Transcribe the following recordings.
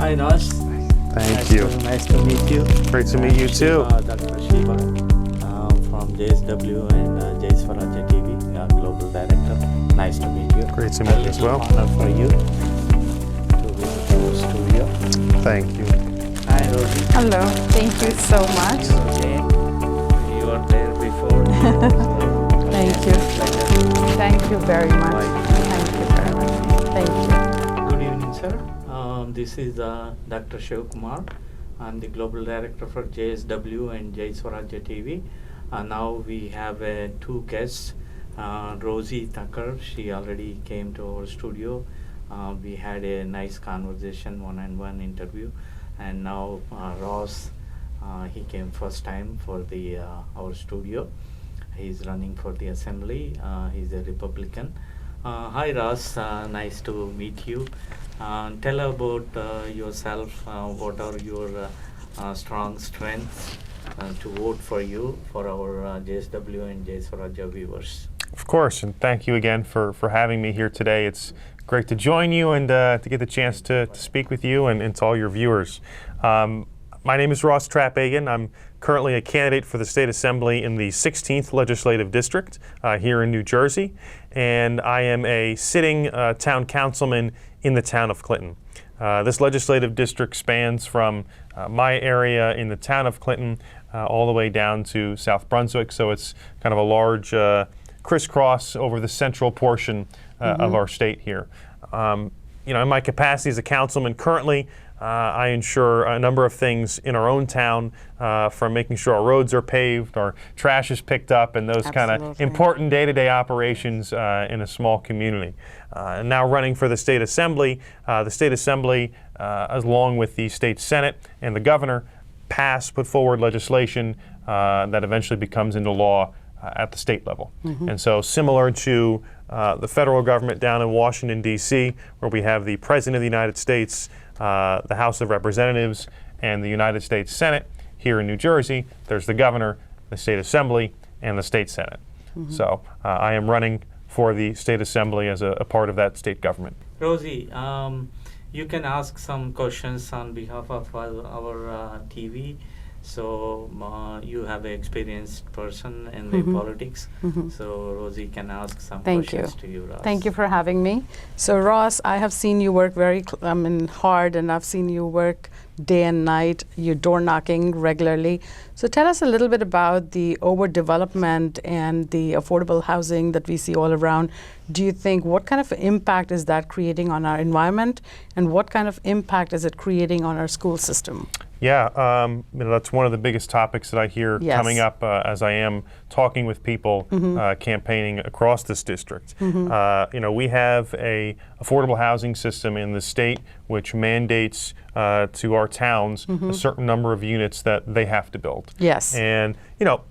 Hi, Raj. Thank you. Nice to meet you. Great to meet you too. Dr. Shiva from JSW and Jai Swaraajya TV, Global Director. Nice to meet you. Great to meet you as well. Honor for you to visit our studio. Thank you. Hi, Rosy. Hello. Thank you so much. Okay. You were there before. Thank you. Thank you very much. Thank you very much. Thank you. Good evening, sir. This is Dr. Shivakumar. I'm the Global Director for JSW and Jai Swaraajya TV. Now we have two guests. Rosy Thakkar, she already came to our studio. We had a nice conversation, one-on-one interview. And now Ross, he came first time for the our studio. He's running for the assembly. He's a Republican. Hi Ross, nice to meet you. Tell about yourself. What are your strong strengths to vote for you for our JSW and Jai Swaraajya viewers? Of course, and thank you again for having me here today. It's great to join you and to get the chance to speak with you and to all your viewers. My name is Ross Traphagen. I'm currently a candidate for the State Assembly in the 16th Legislative District here in New Jersey, and I am a sitting town councilman in the town of Clinton. This legislative district spans from my area in the town of Clinton all the way down to South Brunswick, so it's kind of a large crisscross over the central portion of our state here. You know, in my capacity as a councilman currently, I ensure a number of things in our own town, from making sure our roads are paved, our trash is picked up, and those kind of important day-to-day operations in a small community. Now running for the State Assembly, along with the State Senate and the Governor, put forward legislation that eventually becomes into law at the state level. And so similar to the federal government down in Washington, D.C., where we have the President of the United States, the House of Representatives, and the United States Senate, here in New Jersey, there's the Governor, the State Assembly, and the State Senate. So I am running for the State Assembly as a part of that state government. Rosie, you can ask some questions on behalf of our TV. So you have an experienced person in the politics. So Rosie can ask some questions to you, Ross. Thank you for having me. So Ross, I have seen you work very hard, and I've seen you work day and night. You're door knocking regularly. So tell us a little bit about the overdevelopment and the affordable housing that we see all around. Do you think, what kind of impact is that creating on our environment, and what kind of impact is it creating on our school system? Yeah, you know, that's one of the biggest topics that I hear coming up as I am talking with people campaigning across this district. You know, we have a affordable housing system in the state which mandates to our towns a certain number of units that they have to build. Yes. And, you know,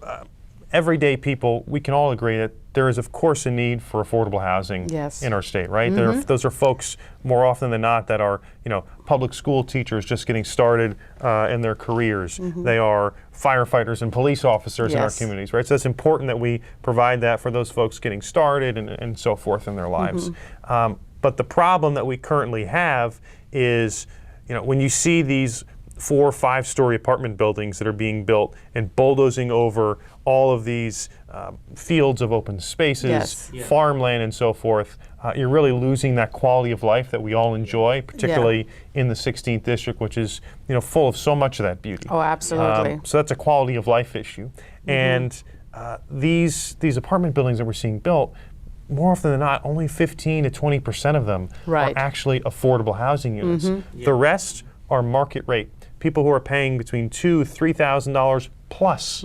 everyday people, we can all agree that there is, of course, a need for affordable housing in our state, right? Those are folks, more often than not, that are, you know, public school teachers just getting started in their careers. They are firefighters and police officers in our communities, right? So it's important that we provide that for those folks getting started and so forth in their lives. But the problem that we currently have is, you know, when you see these 4- or 5-story apartment buildings that are being built and bulldozing over all of these fields of open spaces, farmland and so forth, you're really losing that quality of life that we all enjoy, particularly in the 16th district, which is, you know, full of so much of that beauty. Oh, absolutely. So that's a quality of life issue. And these apartment buildings that we're seeing built, more often than not, only 15 to 20% of them are actually affordable housing units. The rest are market rate. People who are paying between $2,000 to $3,000 plus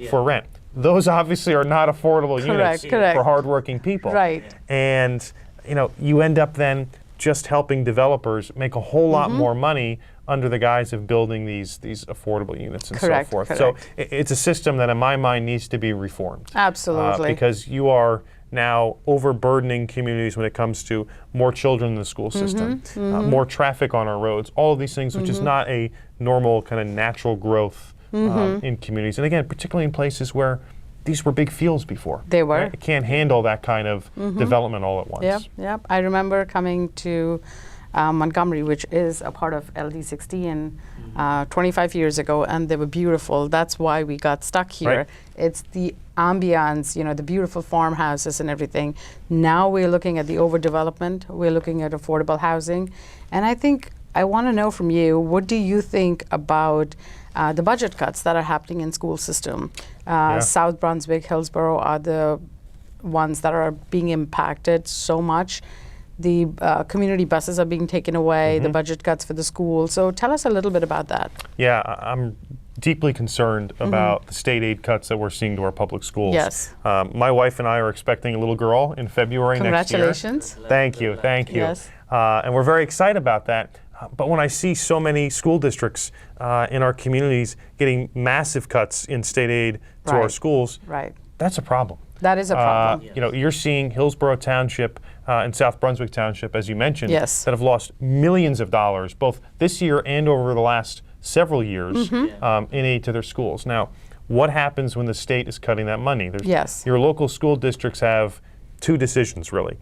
for rent. Those obviously are not affordable units for hardworking people. And, you know, you end up then just helping developers make a whole lot more money under the guise of building these affordable units and so forth. So it's a system that in my mind needs to be reformed. Absolutely. Because you are now overburdening communities when it comes to more children in the school system, more traffic on our roads, all of these things, which is not a normal kind of natural growth in communities. And again, particularly in places where these were big fields before. They were. Right? It can't handle that kind of development all at once. Yep. I remember coming to Montgomery, which is a part of LD16, 25 years ago, and they were beautiful. That's why we got stuck here. Right. It's the ambience, the beautiful farmhouses and everything. Now we're looking at the overdevelopment. We're looking at affordable housing. And I think I want to know from you, what do you think about the budget cuts that are happening in school system? South Brunswick, Hillsborough are the ones that are being impacted so much. The community buses are being taken away, the budget cuts for the school. So tell us a little bit about that. Yeah, I'm deeply concerned about the state aid cuts that we're seeing to our public schools. Yes. My wife and I are expecting a little girl in February next year. Congratulations. Thank you. Yes. And we're very excited about that. But when I see so many school districts in our communities getting massive cuts in state aid to our schools, that's a problem. That is a problem. You're seeing Hillsborough Township and South Brunswick Township, as you mentioned, Yes. that have lost millions of dollars, both this year and over the last several years, in aid to their schools. Now, what happens when the state is cutting that money? Yes. Your local school districts have two decisions, really.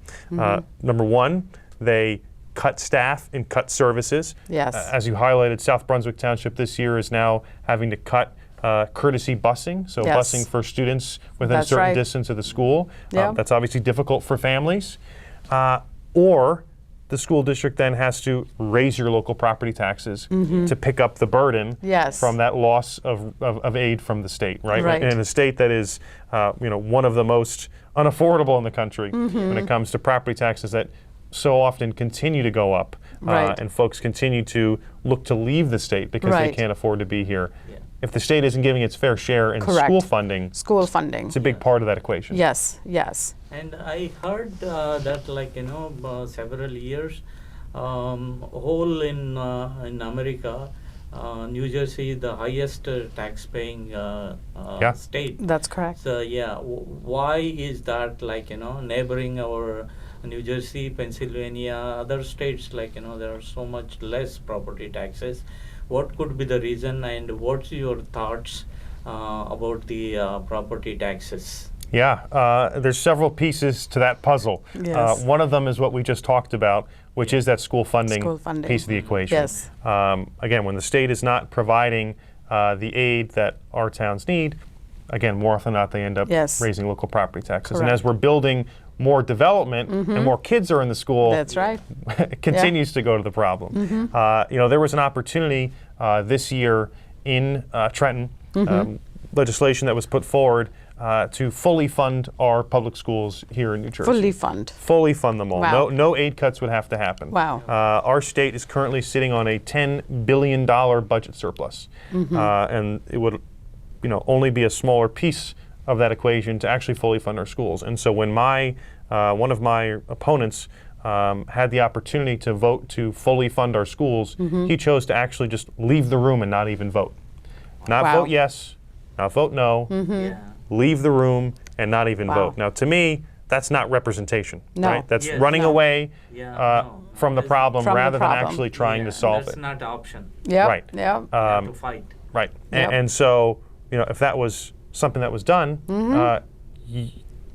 Number one, they cut staff and cut services. Yes. As you highlighted, South Brunswick Township this year is now having to cut courtesy busing, so Yes. busing for students within a That's certain right. distance of the school. Yeah. That's obviously difficult for families. Or the school district then has to raise your local property taxes to pick up the burden Yes. from that loss of aid from the state, right? Right. In a state that is one of the most unaffordable in the country when it comes to property taxes that so often continue to go up, Right. and folks continue to look to leave the state because they Right. can't afford to be here. If the state isn't giving its fair share in Correct. school funding, School funding. it's a big part of that equation. Yes, yes. And I heard that several years, whole in America, New Jersey is the highest tax-paying state. That's correct. So why is that? Neighboring our New Jersey, Pennsylvania, other states, there are so much less property taxes. What could be the reason, and what's your thoughts about the property taxes? Yeah, there's several pieces to that puzzle. Yes. One of them is what we just talked about, which is that school funding piece of the equation. Yes. Again, when the state is not providing the aid that our towns need, again, more often than not, they end up Yes. raising local property taxes. And Correct. as we're building more development and more kids are in the school, That's right. it continues to go to the problem. There was an opportunity this year in Trenton, legislation that was put forward to fully fund our public schools here in New Jersey. Fully fund them all. Wow. No aid cuts would have to happen. Wow. Our state is currently sitting on a $10 billion budget surplus, and it would only be a smaller piece of that equation to actually fully fund our schools. And so when one of my opponents had the opportunity to vote to fully fund our schools, he chose to actually just leave the room and not even vote. Not Wow. vote yes, not vote no, leave the room and not even vote. Now to me, that's not representation, No. right? That's Yes. running No. away No. from the problem From the rather than problem. actually trying to solve that's it. not an option. Yep. Right. Yep. You have to fight. Right. Yep. And so, if that was something that was done,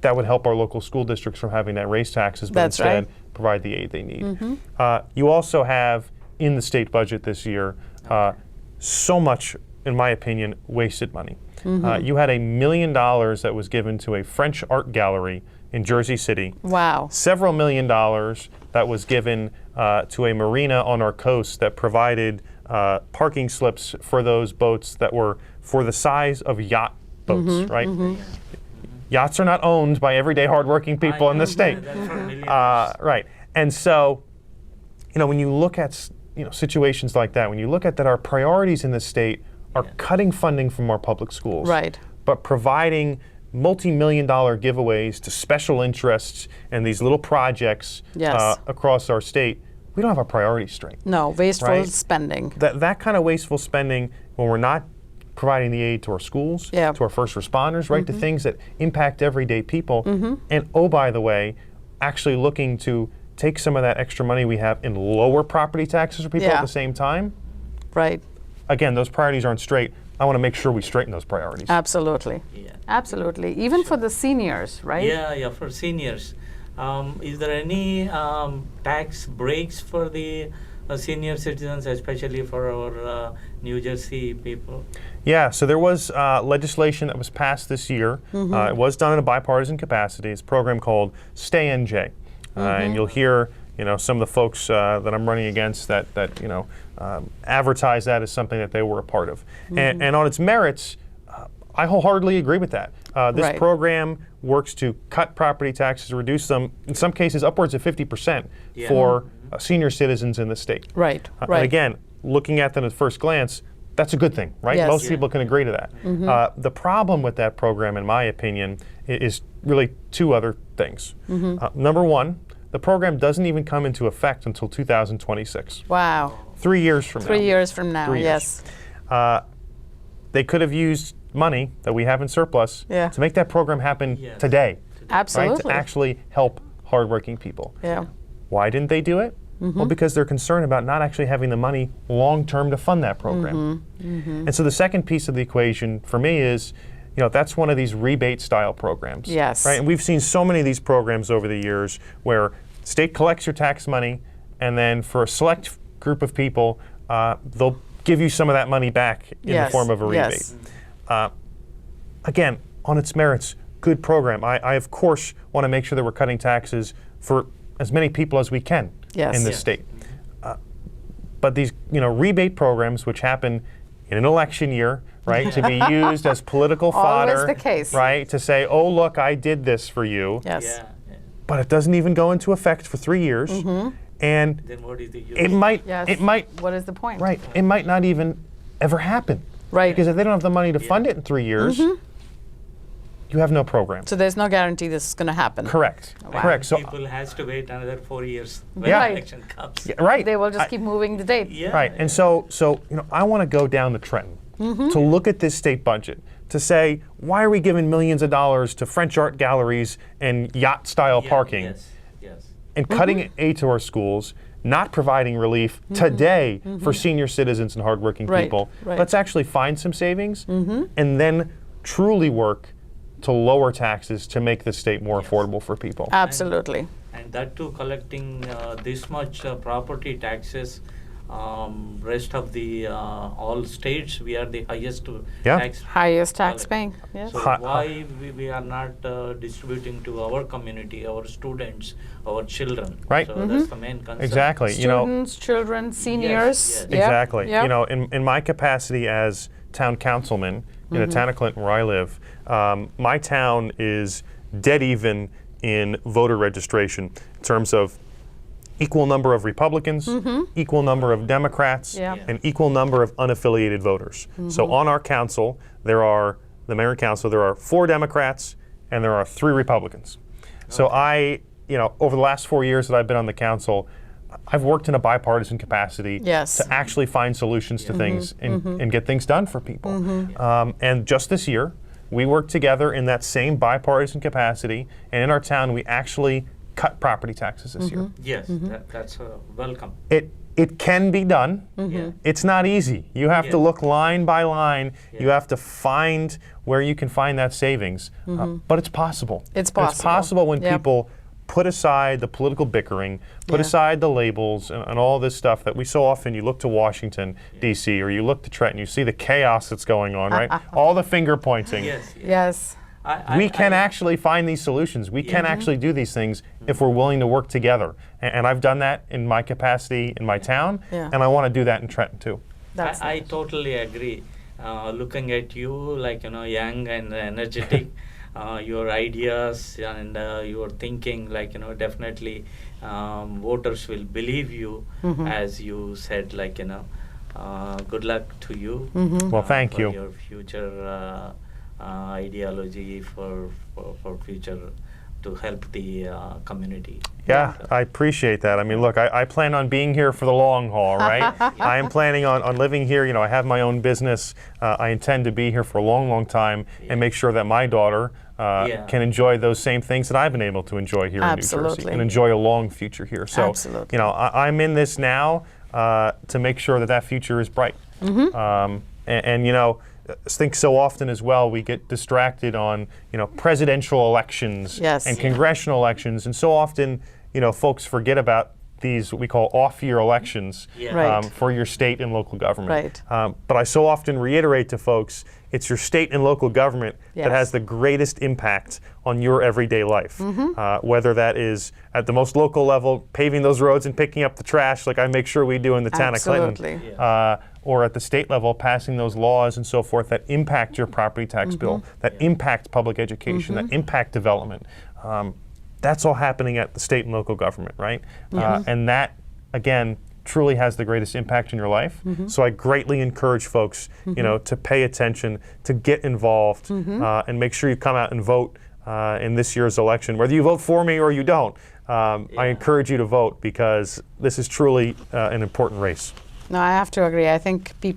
that would help our local school districts from having to raise taxes, but That's instead right. provide the aid they need. You also have in the state budget this year so much, in my opinion, wasted money. You had $1 million that was given to a French art gallery in Jersey City. Wow. Several $1 million that was given to a marina on our coast that provided parking slips for those boats that were for the size of yacht boats, right? Yachts are not owned by everyday hardworking people in the state. That's for millionaires. Right. And so, when you look at situations like that, when you look at that our priorities in the state are cutting funding from our public schools, Right. but providing multi-million-dollar giveaways to special interests and these little projects Yes. across our state, we don't have our priorities straight. No, wasteful Right. spending. That kind of wasteful spending, when we're not providing the aid to our schools, Yeah. to our first responders, right, to things that impact everyday people, and oh, by the way, actually looking to take some of that extra money we have and lower property taxes for people Yeah. at the same time. Right. Again, those priorities aren't straight. I want to make sure we straighten those priorities. Absolutely. Yeah. Absolutely. Even for the seniors, right? Yeah, for seniors. Is there any tax breaks for the senior citizens, especially for our New Jersey people? Yeah, so there was legislation that was passed this year. It was done in a bipartisan capacity. It's a program called Stay NJ. And you'll hear some of the folks that I'm running against that advertise that as something that they were a part of. And on its merits, I wholeheartedly agree with that. This Right. program works to cut property taxes, reduce them, in some cases upwards of 50% Yeah. for senior citizens in the state. Right, And right. again, looking at them at first glance, that's a good thing, right? Yes. Most Yeah. people can agree to that. The problem with that program, in my opinion, is really two other things. Number one, the program doesn't even come into effect until 2026, Wow. 3 years from now. 3 years from now, 3 years. yes. They could have used money that we have in surplus Yeah. to make that program happen Yes. today, right? Absolutely. To actually help hardworking people. Yeah. Why didn't they do it? Well, because they're concerned about not actually having the money long term to fund that program. And so the second piece of the equation for me is, that's one of these rebate style programs. Yes. Right? And we've seen so many of these programs over the years where state collects your tax money, and then for a select group of people, they'll give you some of that money back in the Yes. form of a rebate. Yes. Again, on its merits, good program. I of course want to make sure that we're cutting taxes for as many people as we can Yes. in this Yes. state. But these, rebate programs, which happen in an election year, right, to be used as political Always fodder, the case. right, to say, oh look, I did this for you, Yes. Yeah. but it doesn't even go into effect for 3 years, and Then what is the use? it might, Yes. it might, What is the point? right, it might not even ever happen, Right. because if they don't have the money to fund it in 3 years, you have no program. So there's no guarantee this is going to happen. Correct. Wow. Correct. So People has to wait another 4 years when Yeah. election comes. yeah, right. They will just keep moving the date. Yeah. Right, and so I want to go down to Trenton to look at this state budget to say, why are we giving millions of dollars to French art galleries and yacht-style Yeah, parking Yes. Yes. and cutting aid to our schools, not providing relief today for senior citizens and hardworking Right, people? right. Let's actually find some savings and then truly work to lower taxes to make the state more Yes. affordable for people. Absolutely. And that too, collecting this much property taxes, rest of the all states, we are the highest Yeah. tax. Highest tax collect- paying. Yes. So Hi- why we are not distributing to our community, our students, our children? Right. So that's the main concern. Exactly. Students, children, seniors. yes. Yep, Exactly. yep. In my capacity as town councilman in the town of Clinton where I live, my town is dead even in voter registration in terms of equal number of Republicans, equal number of Democrats, Yeah. and equal number of unaffiliated voters. So on our council, the mayor and council, there are 4 Democrats and there are 3 Republicans. So over the last 4 years that I've been on the council, I've worked in a bipartisan capacity Yes. to actually find solutions to things and get things done for people. And just this year, we worked together in that same bipartisan capacity, and in our town, we actually cut property taxes this year. Yes, that's welcome. It can be done. Yeah. It's not easy. You have to Yeah. look line by line. You Yeah. have to find where you can find that savings. But it's possible. It's And it's possible. possible when Yep. people put aside the political bickering, put Yeah. aside the labels and all this stuff that we so often, you look to Washington, D.C., or you look to Trenton, you see the chaos that's going on, right? All the finger pointing. Yes. Yes. We can actually find these solutions. We can actually do these things if we're willing to work together. And I've done that in my capacity in my town, Yeah. and I want to do that in Trenton too. That's I totally agree. Looking at you, like young and energetic, your ideas and your thinking, like definitely voters will believe you, as you said, like good luck to you. Well, thank for you. your future ideology for future to help the community. Yeah, I appreciate that. I mean, look, I plan on being here for the long haul, right? I am planning on living here. I have my own business. I intend to be here for a long, long time and make sure that my daughter can enjoy those same things that I've been able to enjoy here in New Jersey Absolutely. and enjoy a long future here. So, Absolutely. I'm in this now to make sure that future is bright. And think so often as well we get distracted on, presidential elections Yes. and congressional elections, and so often, folks forget about these what we call off-year elections Yeah. Right. for your state and local government. Right. But I so often reiterate to folks, it's your state and local government Yes. that has the greatest impact on your everyday life. Whether that is at the most local level, paving those roads and picking up the trash like I make sure we do in the town of Clinton. Absolutely. Or at the state level, passing those laws and so forth that impact your property tax bill, that impact public education, that impact development. That's all happening at the state and local government, right? And that, again, truly has the greatest impact in your life. So I greatly encourage folks, to pay attention, to get involved, and make sure you come out and vote in this year's election. Whether you vote for me or you don't, I encourage you to vote because this is truly an important race. No, I have to agree. I think the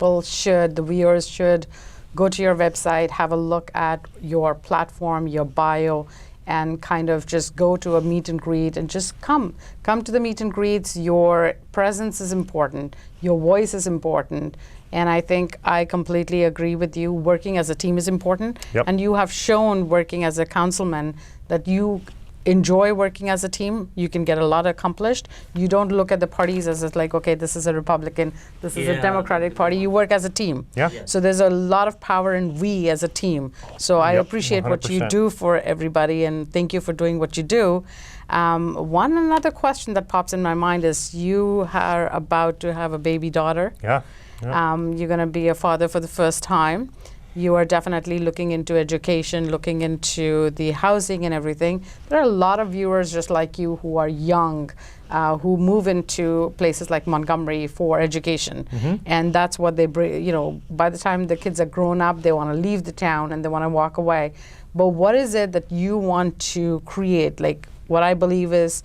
viewers should go to your website, have a look at your platform, your bio, and kind of just go to a meet and greet and just come to the meet and greets. Your presence is important. Your voice is important. And I think I completely agree with you. Working as a team is important. Yep. And you have shown working as a councilman that you enjoy working as a team. You can get a lot accomplished. You don't look at the parties as it's like, okay, this is a Republican, this is a Democratic Party. You work as a team. Yeah. Yes. So there's a lot of power in we as a team. So I Yep, appreciate what you 100%. do for everybody, and thank you for doing what you do. Another question that pops in my mind is you are about to have a baby daughter. Yeah. You're going to be a father for the first time. You are definitely looking into education, looking into the housing and everything. There are a lot of viewers just like you who are young, who move into places like Montgomery for education. And that's what they bring, by the time the kids are grown up, they want to leave the town and they want to walk away. But what is it that you want to create? Like, what I believe is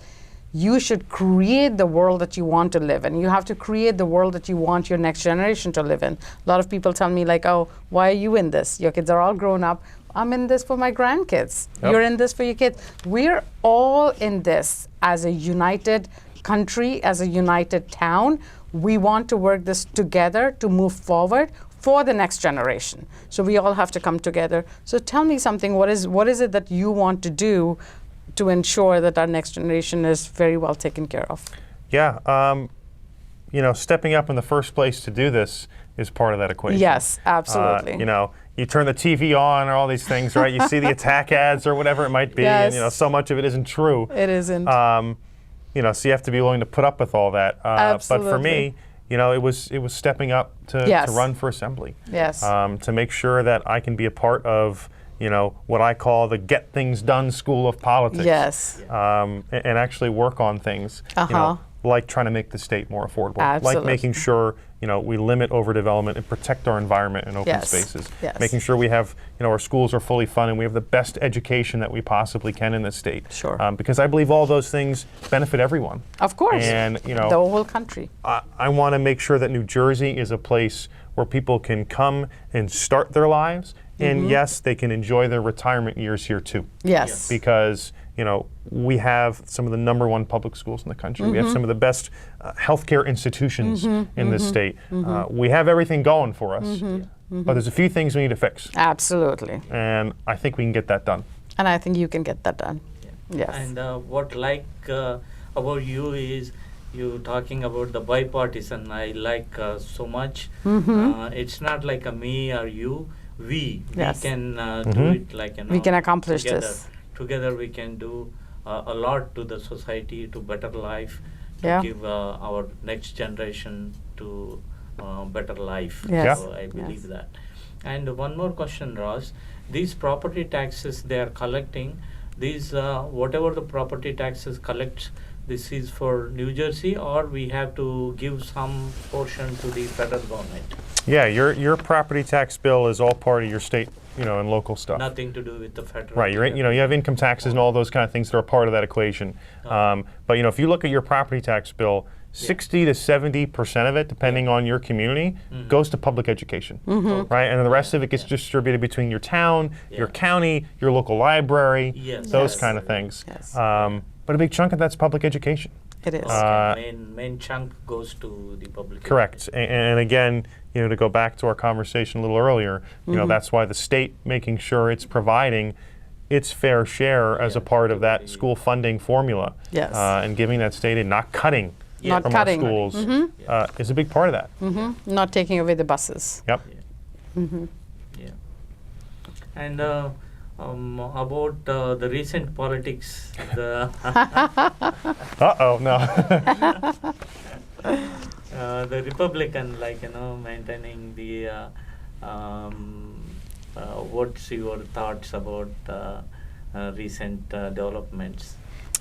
you should create the world that you want to live in. You have to create the world that you want your next generation to live in. A lot of people tell me like, oh, why are you in this? Your kids are all grown up. I'm in this for my grandkids. Yep. You're in this for your kids. We're all in this as a united country, as a united town. We want to work this together to move forward for the next generation. So we all have to come together. So tell me something, what is it that you want to do to ensure that our next generation is very well taken care of? Yeah, stepping up in the first place to do this is part of that equation. Yes, absolutely. You turn the TV on or all these things, right? You see the attack ads or whatever it might be, Yes. and so much of it isn't true. It isn't. So you have to be willing to put up with all that. But for Absolutely. me, it was stepping up to Yes. run for assembly. Yes. To make sure that I can be a part of what I call the get things done school of politics. Yes. And actually work on things, like trying to make the state more affordable, Absolutely. like making sure we limit overdevelopment and protect our environment and open Yes. spaces, Yes. making sure we have our schools are fully funded, we have the best education that we possibly can in this state. Sure. Because I believe all those things benefit everyone. Of course. And the whole country. I want to make sure that New Jersey is a place where people can come and start their lives, and yes, they can enjoy their retirement years here too. Yes. Because we have some of the #1 public schools in the country. We have some of the best healthcare institutions in this state. We have everything going for us, but there's a few things we need to fix, Absolutely. and I think we can get that done. And I think you can get that done. Yes. And what about you is you talking about the bipartisan. I like so much. It's not like a me or you. We Yes. can do it like We can accomplish together. this. Together we can do a lot to the society, to better life, to Yeah. give our next generation to better life. Yes. So I believe Yes. that. And one more question, Ross. These property taxes they are collecting, these whatever the property taxes collect, this is for New Jersey, or we have to give some portion to the federal government? Yeah, your property tax bill is all part of your state, and local stuff. Nothing to do with the federal. Right, you have income taxes and all those kind of things that are part of that equation. But if you look at your property tax bill, 60 to 70% of it, depending on your community, goes to public education, right? And then the rest of it gets distributed between your town, your county, your local library, Yes. those Yes. kind of things. Yes. But a big chunk of that's public education. It is. Main chunk goes to the public. Correct. And again, to go back to our conversation a little earlier, that's why the state making sure it's providing its fair share as a part of that school funding formula. Yes. And giving that state aid, not cutting Not from cutting. our schools is a big part of that. Not taking away the buses. Yep. Yeah. And about the recent politics, the Uh-oh, no. the Republican, maintaining the what's your thoughts about recent developments?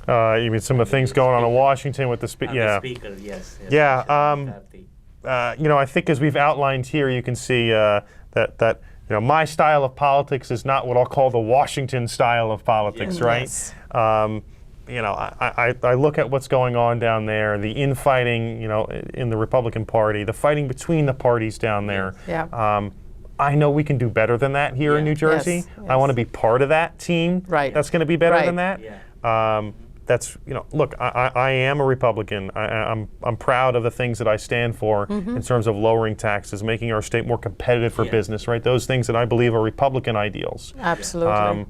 You mean some of the things going on in Washington with the speaker? The speaker, yes. Yeah. McCarthy. I think as we've outlined here, you can see that my style of politics is not what I'll call the Washington style of politics, right? Yes. I look at what's going on down there, the infighting, in the Republican Party, the fighting between the parties down there. Yeah. I know we can do better than that here in New Jersey. Yes, I want to be part of that team. Right. That's going to be better Right. than that. Yeah. That's look, I am a Republican. I'm proud of the things that I stand for in terms of lowering taxes, making our state more competitive for business, right? Those things that I believe are Republican ideals. Absolutely.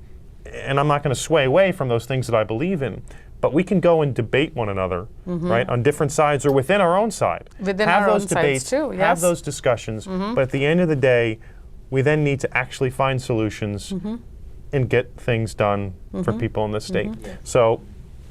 And I'm not going to sway away from those things that I believe in. But we can go and debate one another, right, on different sides or within our own side. Within have our those own debates, sides too, yes. have those discussions. But at the end of the day, we then need to actually find solutions and get things done for people in the state. So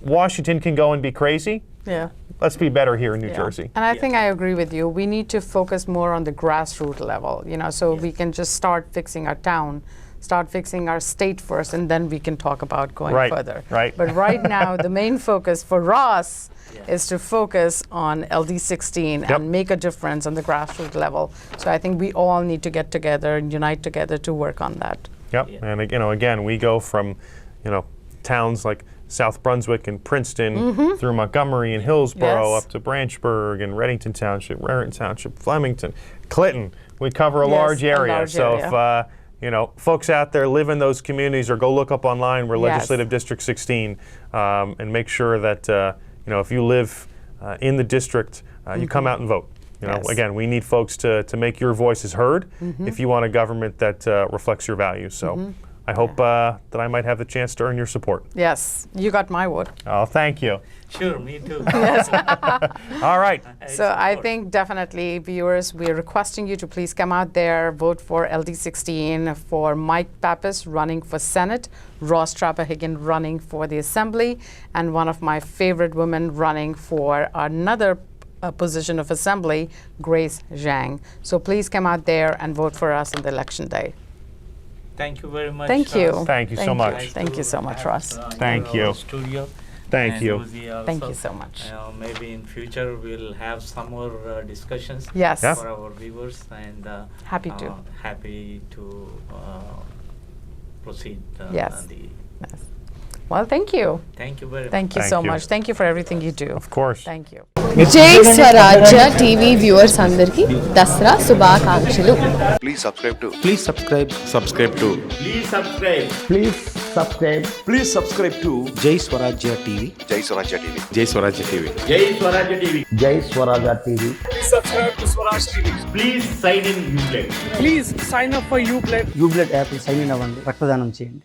Washington can go and be crazy. Yeah. Let's be better here in New Yeah. Jersey. And I think I agree with you. We need to focus more on the grassroots level, so we can just start fixing our town, start fixing our state first, and then we can talk about going Right, further. right. But right now, the main focus for Ross is to focus on LD16 Yep. and make a difference on the grassroots level. So I think we all need to get together and unite together to work on that. Yep. Yeah. And again, we go from towns like South Brunswick and Princeton through Montgomery and Hillsborough Yes. up to Branchburg and Reddington Township, Raritan Township, Flemington, Clinton. We cover a Yes, large a area. large So area. if folks out there live in those communities, or go look up online, we're Yes. Legislative District 16, and make sure that if you live in the district, you come out and vote. Yes. Again, we need folks to make your voices heard if you want a government that reflects your values. So I hope that I might have the chance to earn your support. Yes, you got my vote. Oh, thank you. Sure, me too. All right. So I think definitely, viewers, we're requesting you to please come out there, vote for LD16, for Mike Pappas running for Senate, Ross Traphagen running for the Assembly, and one of my favorite women running for another position of Assembly, Grace Zhang. So please come out there and vote for us on the election day. Thank you very much. Thank you. Ross. Thank you so much. Nice Thank to you so much, have, Ross. Thank your you. Studio. Thank And you. Rosie also. Thank you so much. Maybe in future we'll have some more discussions Yes. Yeah. for our viewers, and Happy to. happy to proceed. Yes. The Well, thank you. Thank you very much. Thank you Thank so you. much. Thank you for everything you do. Of course. Thank you. జై స్వరాజ్య TV viewers అందరికీ దసరా శుభాకాంక్షలు. Please subscribe to Please subscribe to Jai Swaraajya TV. JAISwaraajya TV. JAISwaraajya TV. Jai Swaraajya TV. Please sign up for Uplay. Uplay app sign in అవ్వండి, రక్తదానం చేయండి.